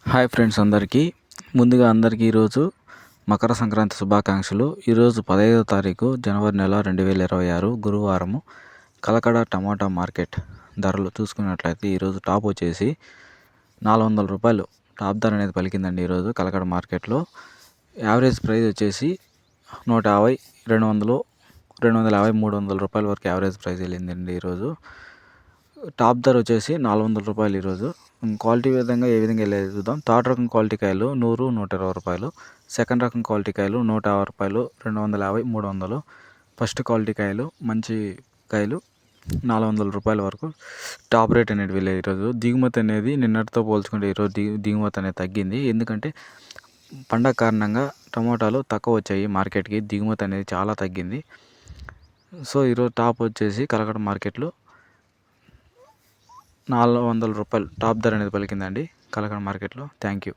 Hi friends అందరికీ అందరికీ ఈరోజు మకర సంక్రాంతి శుభాకాంక్షలు. ఈరోజు 15వ తారీఖు జనవరి నెల 2026 గురువారము. కలకడ టమాటా మార్కెట్ ధరలు చూసుకున్నట్లయితే ఈరోజు టాప్ వచ్చేసి 400 రూపాయలు టాప్ ధర అనేది పలికిందండి. ఈరోజు కలకడ మార్కెట్లో యావరేజ్ ప్రైస్ వచ్చేసి 150, 200, 250, 300 రూపాయల వరకు యావరేజ్ ప్రైస్ వెళ్ళిందండి. ఈరోజు టాప్ ధర వచ్చేసి 400 రూపాయలు. ఈరోజు క్వాలిటీ విధంగా ఏ విధంగా వెళ్ళేది చూద్దాం. థర్డ్ రకం క్వాలిటీ కాయలు 100, 120 రూపాయలు. సెకండ్ రకం క్వాలిటీ కాయలు 150 రూపాయలు, 250, 300. ఫస్ట్ క్వాలిటీ కాయలు మంచి కాయలు 400 రూపాయల వరకు టాప్ రేట్ అనేది వెళ్ళేది. ఈరోజు దిగుమతి అనేది నిన్నటితో పోల్చుకుంటే ఈరోజు దిగుమతి అనేది తగ్గింది. ఎందుకంటే పండగ కారణంగా టమోటాలు తక్కువ వచ్చాయి మార్కెట్కి, దిగుమతి అనేది చాలా తగ్గింది. సో ఈరోజు టాప్ వచ్చేసి కలకడ మార్కెట్లో 400 రూపాయలు టాప్ ధర అనేది పలికిందండి కలకడ మార్కెట్లో. Thank you.